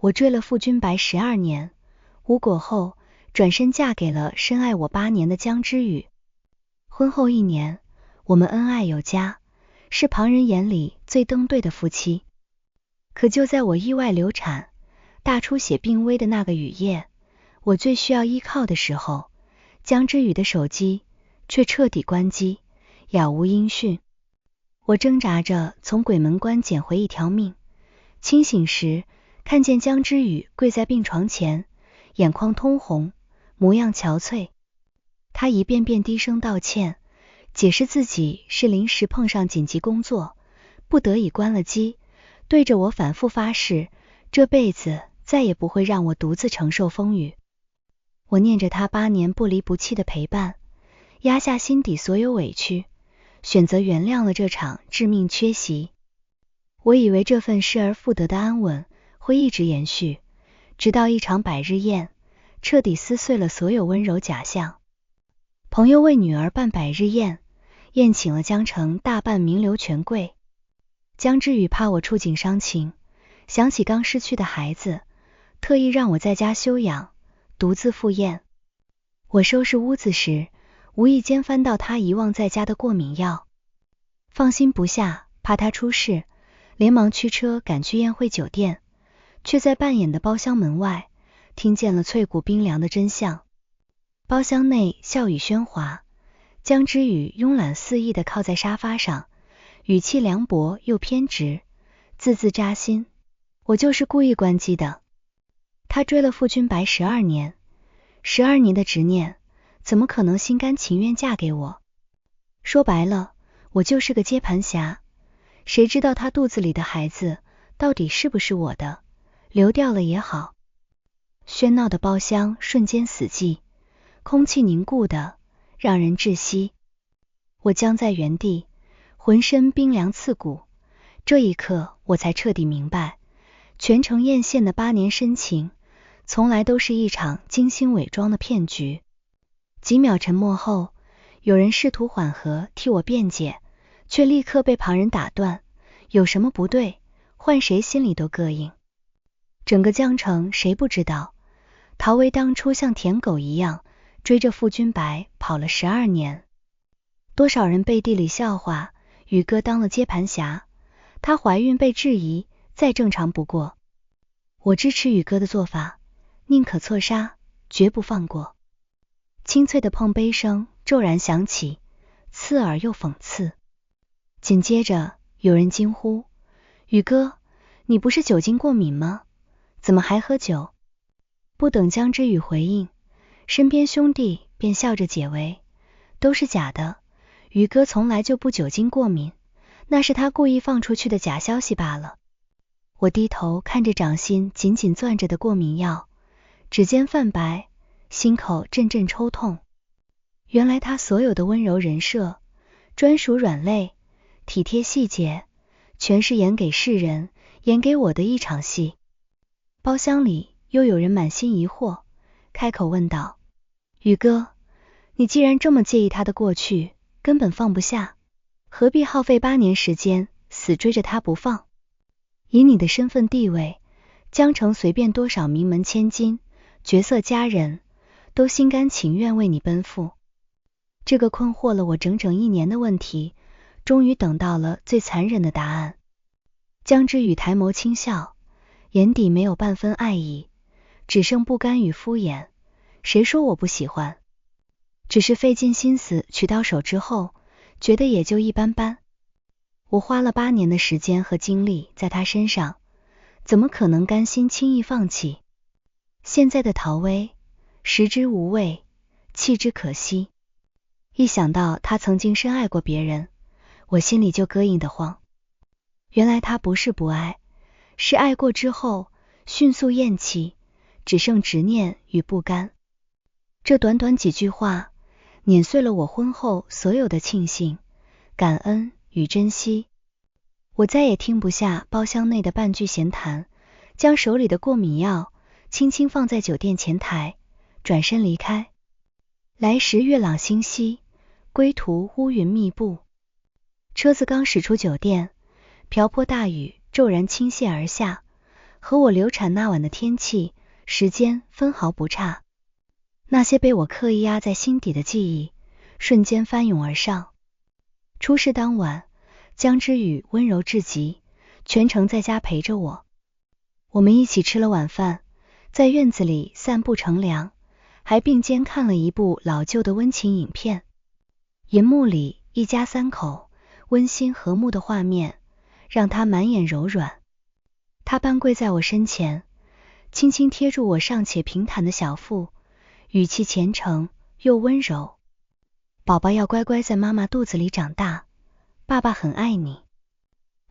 我追了傅君白12年，无果后，转身嫁给了深爱我8年的江之宇。婚后1年，我们恩爱有加，是旁人眼里最登对的夫妻。可就在我意外流产、大出血病危的那个雨夜，我最需要依靠的时候，江之宇的手机却彻底关机，杳无音讯。我挣扎着从鬼门关捡回一条命，清醒时看见江之宇跪在病床前，眼眶通红，模样憔悴。他一遍遍低声道歉，解释自己是临时碰上紧急工作，不得已关了机，对着我反复发誓，这辈子再也不会让我独自承受风雨。我念着他8年不离不弃的陪伴，压下心底所有委屈，选择原谅了这场致命缺席。我以为这份失而复得的安稳会一直延续，直到一场百日宴彻底撕碎了所有温柔假象。朋友为女儿办百日宴，宴请了江城大半名流权贵。江之宇怕我触景伤情，想起刚失去的孩子，特意让我在家休养，独自赴宴。我收拾屋子时，无意间翻到他遗忘在家的过敏药，放心不下，怕他出事，连忙驱车赶去宴会酒店，却在半掩的包厢门外听见了脆骨冰凉的真相。包厢内笑语喧哗，江之宇慵懒肆意地靠在沙发上，语气凉薄又偏执，字字扎心。我就是故意关机的。他追了傅君白12年，12年的执念，怎么可能心甘情愿嫁给我？说白了，我就是个接盘侠。谁知道他肚子里的孩子到底是不是我的？流掉了也好。喧闹的包厢瞬间死寂，空气凝固的让人窒息。我僵在原地，浑身冰凉刺骨。这一刻我才彻底明白，全城艳羡的8年深情，从来都是一场精心伪装的骗局。几秒沉默后，有人试图缓和替我辩解，却立刻被旁人打断。有什么不对，换谁心里都膈应。整个江城谁不知道，陶薇当初像舔狗一样追着傅君白跑了12年。多少人背地里笑话宇哥当了接盘侠，她怀孕被质疑再正常不过。我支持宇哥的做法，宁可错杀，绝不放过。清脆的碰杯声骤然响起，刺耳又讽刺。紧接着有人惊呼，宇哥，你不是酒精过敏吗？怎么还喝酒？不等江之宇回应，身边兄弟便笑着解围，都是假的，宇哥从来就不酒精过敏，那是他故意放出去的假消息罢了。我低头看着掌心紧紧攥着的过敏药，指尖泛白，心口阵阵抽痛。原来他所有的温柔人设，专属软肋，体贴细节，全是演给世人，演给我的一场戏。包厢里又有人满心疑惑，开口问道，宇哥，你既然这么介意他的过去，根本放不下，何必耗费8年时间死追着他不放？以你的身份地位，江城随便多少名门千金、绝色佳人，都心甘情愿为你奔赴。这个困惑了我整整1年的问题，终于等到了最残忍的答案。江之宇抬眸轻笑，眼底没有半分爱意，只剩不甘与敷衍。谁说我不喜欢？只是费尽心思取到手之后，觉得也就一般般。我花了8年的时间和精力在他身上，怎么可能甘心轻易放弃？现在的陶薇，食之无味，弃之可惜。一想到他曾经深爱过别人，我心里就膈应得慌。原来他不是不爱，是爱过之后迅速厌弃，只剩执念与不甘。这短短几句话，碾碎了我婚后所有的庆幸、感恩与珍惜。我再也听不下包厢内的半句闲谈，将手里的过敏药轻轻放在酒店前台，转身离开。来时月朗星稀，归途乌云密布。车子刚驶出酒店，瓢泼大雨骤然倾泻而下，和我流产那晚的天气、时间分毫不差。那些被我刻意压在心底的记忆，瞬间翻涌而上。出事当晚，江之宇温柔至极，全程在家陪着我。我们一起吃了晚饭，在院子里散步乘凉，还并肩看了一部老旧的温情影片。银幕里一家三口温馨和睦的画面，让他满眼柔软。他半跪在我身前，轻轻贴住我尚且平坦的小腹，语气虔诚又温柔。宝宝要乖乖在妈妈肚子里长大，爸爸很爱你。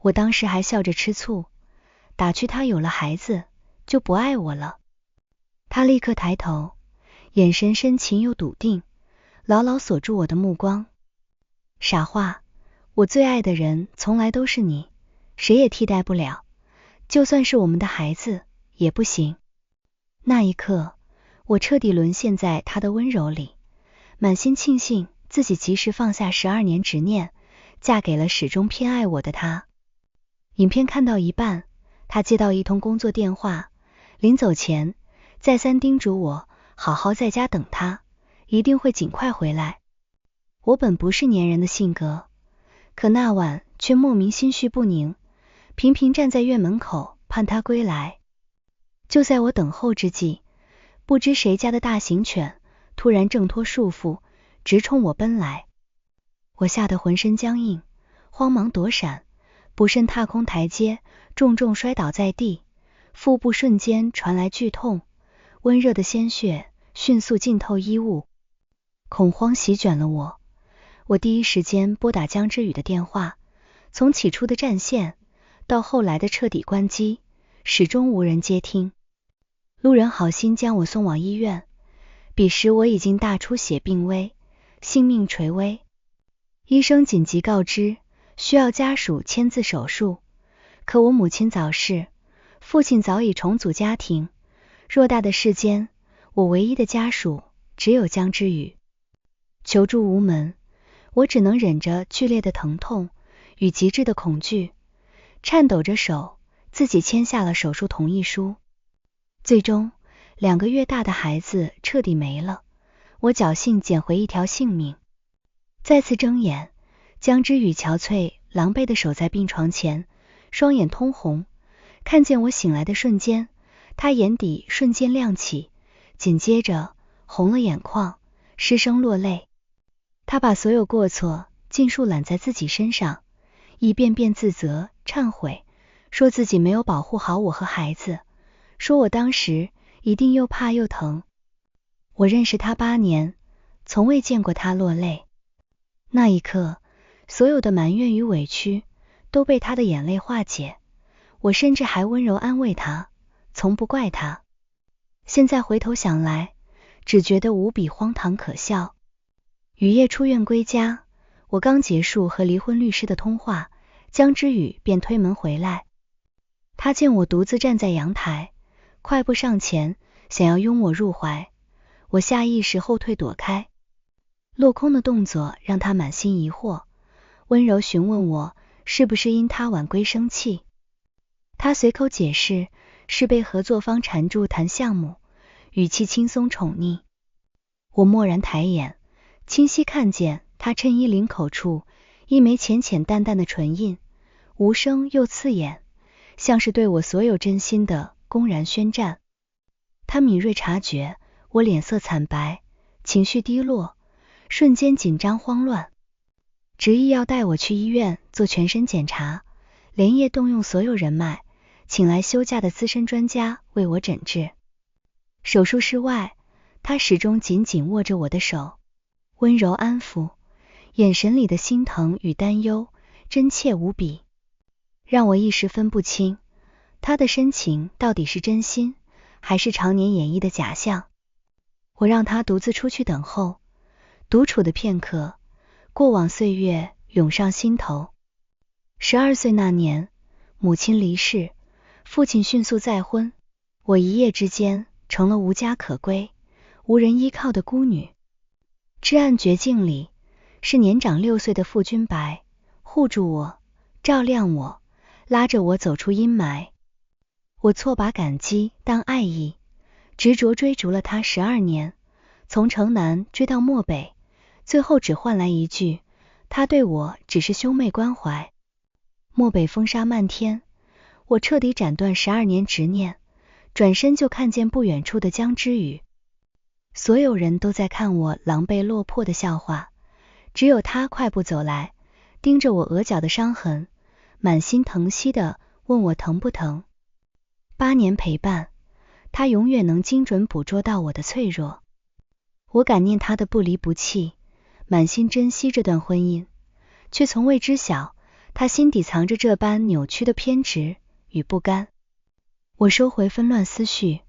我当时还笑着吃醋，打趣他有了孩子就不爱我了。他立刻抬头，眼神深情又笃定，牢牢锁住我的目光。傻话，我最爱的人从来都是你，谁也替代不了，就算是我们的孩子也不行。那一刻，我彻底沦陷在他的温柔里，满心庆幸自己及时放下12年执念，嫁给了始终偏爱我的他。影片看到一半，他接到一通工作电话，临走前再三叮嘱我好好在家等他，一定会尽快回来。我本不是粘人的性格，可那晚却莫名心绪不宁，频频站在院门口盼他归来。就在我等候之际，不知谁家的大型犬突然挣脱束缚，直冲我奔来。我吓得浑身僵硬，慌忙躲闪，不慎踏空台阶，重重摔倒在地，腹部瞬间传来剧痛，温热的鲜血迅速浸透衣物，恐慌席卷了我。我第一时间拨打江之宇的电话，从起初的占线到后来的彻底关机，始终无人接听。路人好心将我送往医院，彼时我已经大出血病危，性命垂危。医生紧急告知需要家属签字手术，可我母亲早逝，父亲早已重组家庭，偌大的世间，我唯一的家属只有江之宇。求助无门，我只能忍着剧烈的疼痛与极致的恐惧，颤抖着手自己签下了手术同意书。最终2个月大的孩子彻底没了，我侥幸捡回一条性命。再次睁眼，江之宇憔悴狼狈地守在病床前，双眼通红。看见我醒来的瞬间，他眼底瞬间亮起，紧接着红了眼眶，失声落泪。他把所有过错尽数揽在自己身上，一遍遍自责忏悔，说自己没有保护好我和孩子，说我当时一定又怕又疼。我认识他8年，从未见过他落泪。那一刻，所有的埋怨与委屈都被他的眼泪化解，我甚至还温柔安慰他，从不怪他。现在回头想来，只觉得无比荒唐可笑。雨夜出院归家，我刚结束和离婚律师的通话，江之宇便推门回来。他见我独自站在阳台，快步上前，想要拥我入怀，我下意识后退躲开。落空的动作让他满心疑惑，温柔询问我是不是因他晚归生气。他随口解释是被合作方缠住谈项目，语气轻松宠溺。我蓦然抬眼，清晰看见他衬衣领口处一枚浅浅淡淡的唇印，无声又刺眼，像是对我所有真心的公然宣战。他敏锐察觉我脸色惨白，情绪低落，瞬间紧张慌乱，执意要带我去医院做全身检查，连夜动用所有人脉，请来休假的资深专家为我诊治。手术室外，他始终紧紧握着我的手，温柔安抚，眼神里的心疼与担忧真切无比，让我一时分不清他的深情到底是真心还是常年演绎的假象。我让他独自出去等候，独处的片刻，过往岁月涌上心头。12岁那年，母亲离世，父亲迅速再婚，我一夜之间成了无家可归、无人依靠的孤女。至暗绝境里，是年长6岁的傅君白护住我，照亮我，拉着我走出阴霾。我错把感激当爱意，执着追逐了他12年，从城南追到漠北，最后只换来一句，他对我只是兄妹关怀。漠北风沙漫天，我彻底斩断12年执念，转身就看见不远处的江之宇。所有人都在看我狼狈落魄的笑话，只有他快步走来，盯着我额角的伤痕，满心疼惜的问我疼不疼。8年陪伴，他永远能精准捕捉到我的脆弱。我感念他的不离不弃，满心珍惜这段婚姻，却从未知晓他心底藏着这般扭曲的偏执与不甘。我收回纷乱思绪，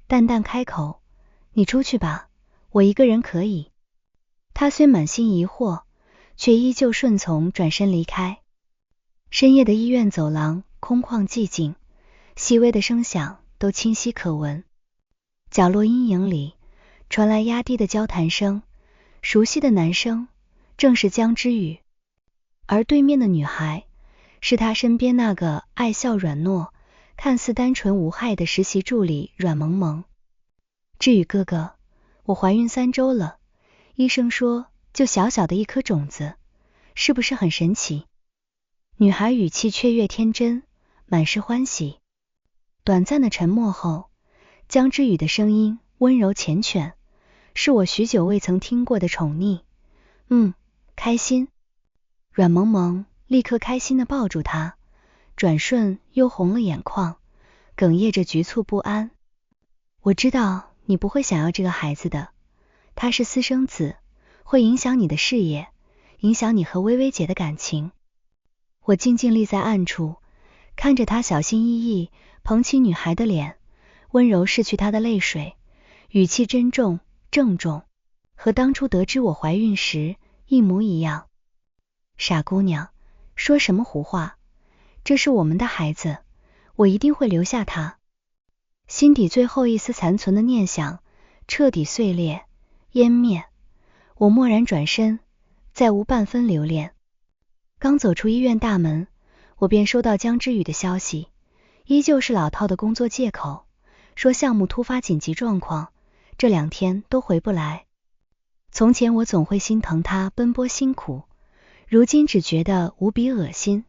淡淡开口，你出去吧，我一个人可以。他虽满心疑惑，却依旧顺从，转身离开。深夜的医院走廊空旷寂静，细微的声响都清晰可闻。角落阴影里传来压低的交谈声，熟悉的男声正是江之宇，而对面的女孩是他身边那个爱笑软糯、看似单纯无害的实习助理阮萌萌。之宇哥哥，我怀孕3周了，医生说就小小的一颗种子，是不是很神奇？女孩语气雀跃天真，满是欢喜。短暂的沉默后，江之宇的声音温柔缱绻，是我许久未曾听过的宠溺。开心。阮萌萌立刻开心地抱住他，转瞬又红了眼眶，哽咽着局促不安。我知道你不会想要这个孩子的，他是私生子，会影响你的事业，影响你和薇薇姐的感情。我静静立在暗处，看着他小心翼翼捧起女孩的脸，温柔拭去她的泪水，语气珍重郑重，和当初得知我怀孕时一模一样。傻姑娘，说什么胡话，这是我们的孩子，我一定会留下他。心底最后一丝残存的念想彻底碎裂湮灭，我蓦然转身，再无半分留恋。刚走出医院大门，我便收到江之宇的消息，依旧是老套的工作借口，说项目突发紧急状况，这2天都回不来。从前我总会心疼他奔波辛苦，如今只觉得无比恶心。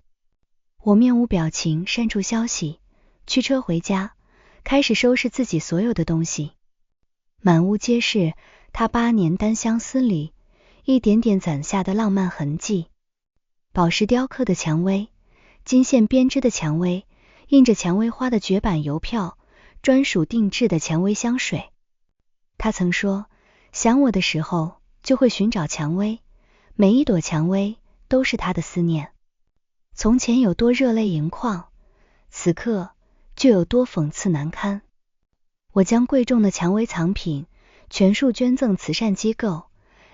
我面无表情删除消息，驱车回家，开始收拾自己所有的东西。满屋皆是他8年单相思里一点点攒下的浪漫痕迹，宝石雕刻的蔷薇，金线编织的蔷薇，印着蔷薇花的绝版邮票，专属定制的蔷薇香水。他曾说，想我的时候就会寻找蔷薇，每一朵蔷薇都是他的思念。从前有多热泪盈眶，此刻就有多讽刺难堪。我将贵重的蔷薇藏品全数捐赠慈善机构，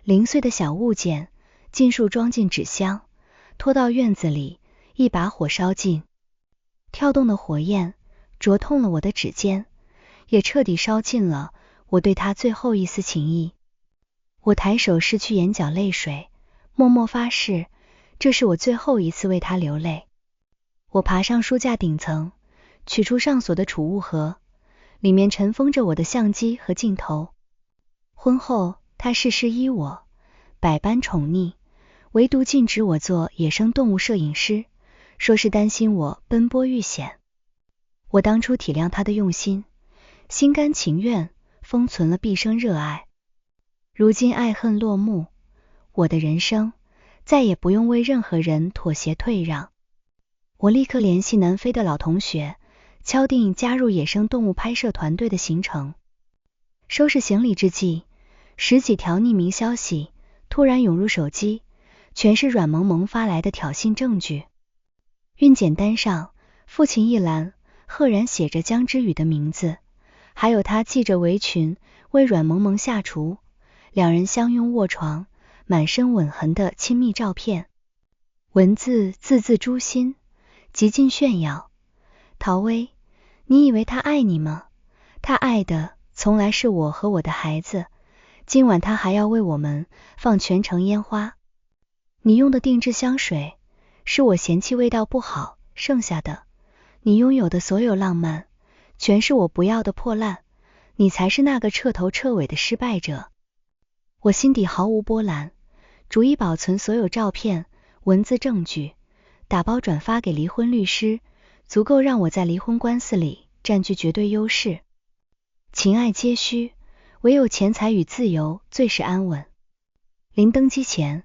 零碎的小物件尽数装进纸箱，拖到院子里，一把火烧尽。跳动的火焰灼痛了我的指尖，也彻底烧尽了我对他最后一丝情谊。我抬手拭去眼角泪水，默默发誓，这是我最后一次为他流泪。我爬上书架顶层，取出上锁的储物盒，里面尘封着我的相机和镜头。婚后他事事依我，百般宠溺，唯独禁止我做野生动物摄影师，说是担心我奔波遇险。我当初体谅他的用心，心甘情愿封存了毕生热爱。如今爱恨落幕，我的人生再也不用为任何人妥协退让。我立刻联系南非的老同学，敲定加入野生动物拍摄团队的行程。收拾行李之际，10几条匿名消息突然涌入手机，全是阮萌萌发来的挑衅证据。孕检单上父亲一栏赫然写着江之宇的名字，还有他系着围裙为阮萌萌下厨，2人相拥卧床，满身吻痕的亲密照片。文字字字诛心，极尽炫耀。陶薇，你以为他爱你吗？他爱的从来是我和我的孩子，今晚他还要为我们放全城烟花。你用的定制香水是我嫌弃味道不好剩下的，你拥有的所有浪漫全是我不要的破烂，你才是那个彻头彻尾的失败者。我心底毫无波澜，逐一保存所有照片、文字证据，打包转发给离婚律师，足够让我在离婚官司里占据绝对优势。情爱皆虚，唯有钱财与自由最是安稳。临登机前，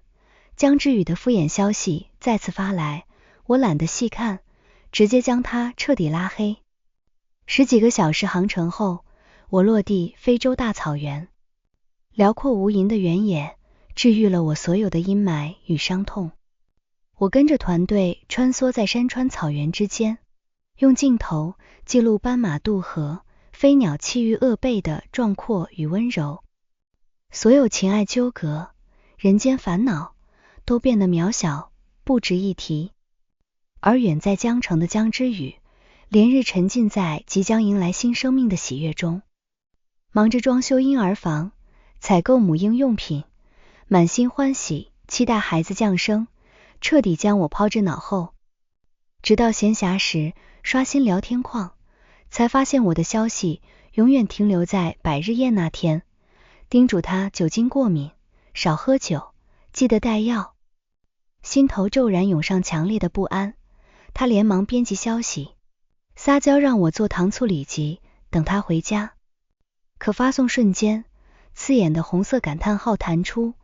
江之宇的敷衍消息再次发来，我懒得细看，直接将他彻底拉黑。10几个小时航程后，我落地非洲大草原。辽阔无垠的原野治愈了我所有的阴霾与伤痛。我跟着团队穿梭在山川草原之间，用镜头记录斑马渡河、飞鸟栖于鄂贝的壮阔与温柔。所有情爱纠葛、人间烦恼都变得渺小，不值一提。而远在江城的江之宇，连日沉浸在即将迎来新生命的喜悦中，忙着装修婴儿房，采购母婴用品，满心欢喜，期待孩子降生，彻底将我抛之脑后。直到闲暇时刷新聊天框，才发现我的消息永远停留在百日宴那天，叮嘱他酒精过敏，少喝酒，记得带药。心头骤然涌上强烈的不安，他连忙编辑消息，撒娇让我做糖醋里脊，等他回家。可发送瞬间，刺眼的红色感叹号弹出，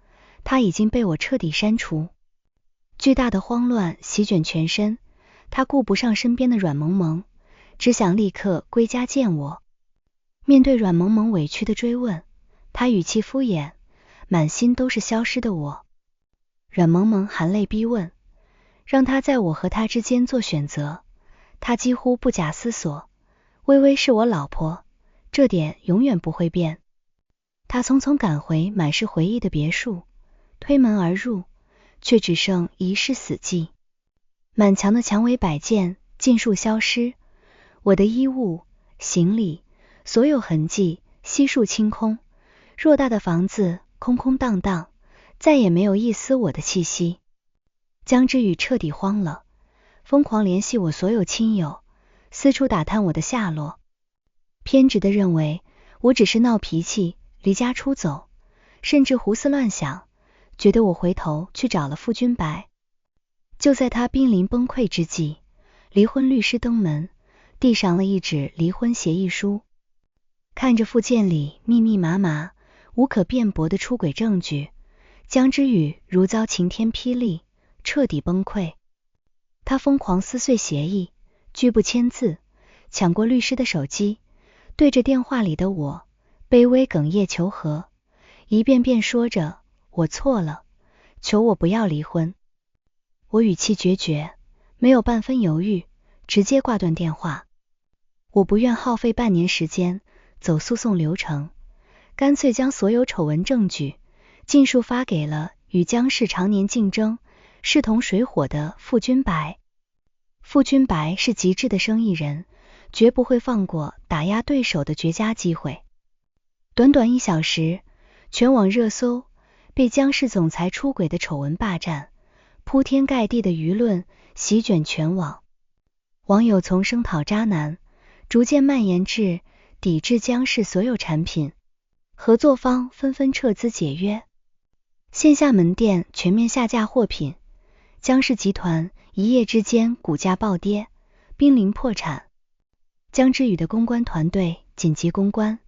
他已经被我彻底删除。巨大的慌乱席卷全身，他顾不上身边的阮萌萌，只想立刻归家见我。面对阮萌萌委屈的追问，他语气敷衍，满心都是消失的我。阮萌萌含泪逼问，让他在我和他之间做选择，他几乎不假思索，微微是我老婆，这点永远不会变。他匆匆赶回满是回忆的别墅，推门而入，却只剩一室死寂。满墙的蔷薇摆件尽数消失，我的衣物、行李，所有痕迹悉数清空，偌大的房子空空荡荡，再也没有一丝我的气息。江之宇彻底慌了，疯狂联系我所有亲友，四处打探我的下落。偏执地认为我只是闹脾气离家出走，甚至胡思乱想，觉得我回头去找了傅君白。就在他濒临崩溃之际，离婚律师登门，递上了一纸离婚协议书。看着附件里密密麻麻、无可辩驳的出轨证据，江之宇如遭晴天霹雳，彻底崩溃。他疯狂撕碎协议，拒不签字，抢过律师的手机，对着电话里的我卑微哽咽求和，一遍遍说着我错了，求我不要离婚。我语气决绝，没有半分犹豫，直接挂断电话。我不愿耗费半年时间走诉讼流程，干脆将所有丑闻证据尽数发给了与江氏常年竞争、势同水火的傅君白。傅君白是极致的生意人，绝不会放过打压对手的绝佳机会。短短1小时，全网热搜被江氏总裁出轨的丑闻霸占，铺天盖地的舆论席卷全网。网友从声讨渣男，逐渐蔓延至抵制江氏所有产品，合作方纷纷撤资解约，线下门店全面下架货品，江氏集团一夜之间股价暴跌，濒临破产。江之宇的公关团队紧急公关，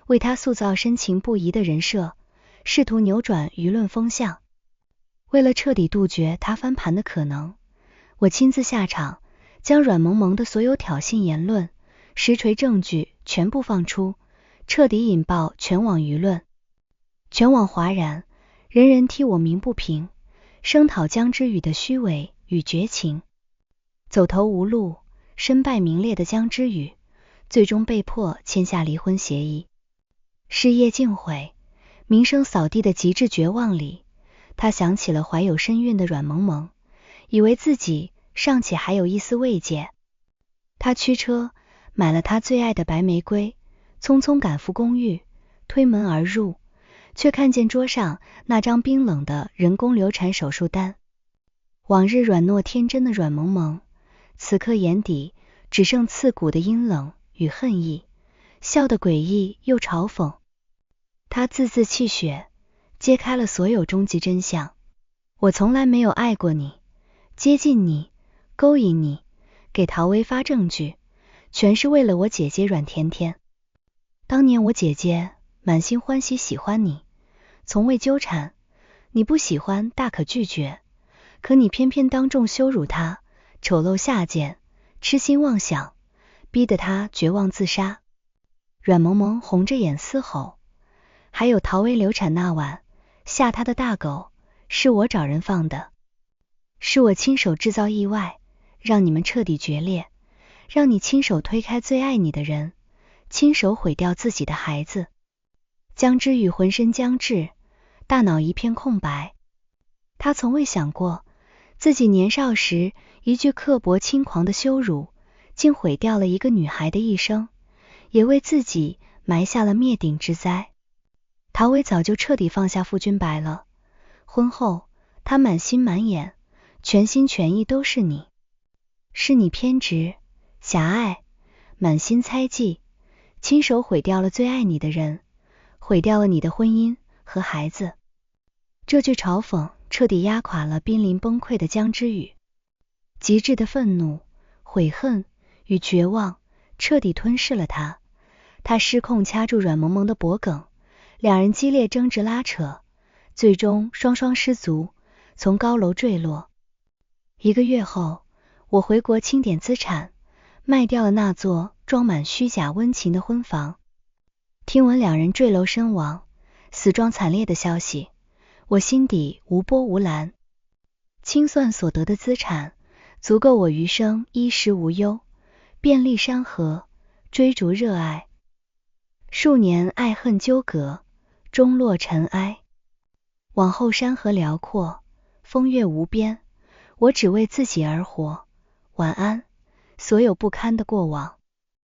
为他塑造深情不移的人设，试图扭转舆论风向。为了彻底杜绝他翻盘的可能，我亲自下场，将阮萌萌的所有挑衅言论、实锤证据全部放出，彻底引爆全网舆论。全网哗然，人人替我鸣不平，声讨江之宇的虚伪与绝情。走投无路、身败名裂的江之宇，最终被迫签下离婚协议。事业尽毁、名声扫地的极致绝望里，他想起了怀有身孕的阮萌萌，以为自己尚且还有一丝慰藉。他驱车买了他最爱的白玫瑰，匆匆赶赴公寓，推门而入，却看见桌上那张冰冷的人工流产手术单。往日软糯天真的阮萌萌，此刻眼底只剩刺骨的阴冷与恨意，笑得诡异又嘲讽。他字字泣血，揭开了所有终极真相。我从来没有爱过你，接近你，勾引你，给陶薇发证据，全是为了我姐姐阮甜甜。当年我姐姐满心欢喜喜欢你，从未纠缠，你不喜欢大可拒绝，可你偏偏当众羞辱她，丑陋下贱，痴心妄想，逼得她绝望自杀。阮萌萌红着眼嘶吼，还有陶薇流产那晚，吓她的大狗是我找人放的，是我亲手制造意外，让你们彻底决裂，让你亲手推开最爱你的人，亲手毁掉自己的孩子。江之宇浑身僵滞，大脑一片空白。他从未想过，自己年少时一句刻薄轻狂的羞辱，竟毁掉了一个女孩的一生，也为自己埋下了灭顶之灾。陶薇早就彻底放下傅君白了，婚后他满心满眼全心全意都是你，是你偏执狭隘，满心猜忌，亲手毁掉了最爱你的人，毁掉了你的婚姻和孩子。这句嘲讽彻底压垮了濒临崩溃的江之宇，极致的愤怒、悔恨与绝望彻底吞噬了他。他失控掐住阮萌萌的脖颈，两人激烈争执拉扯，最终双双失足，从高楼坠落。1个月后，我回国清点资产，卖掉了那座装满虚假温情的婚房。听闻两人坠楼身亡，死状惨烈的消息，我心底无波无澜。清算所得的资产，足够我余生衣食无忧，遍历山河，追逐热爱。数年爱恨纠葛，终落尘埃。往后山河辽阔，风月无边，我只为自己而活。晚安，所有不堪的过往。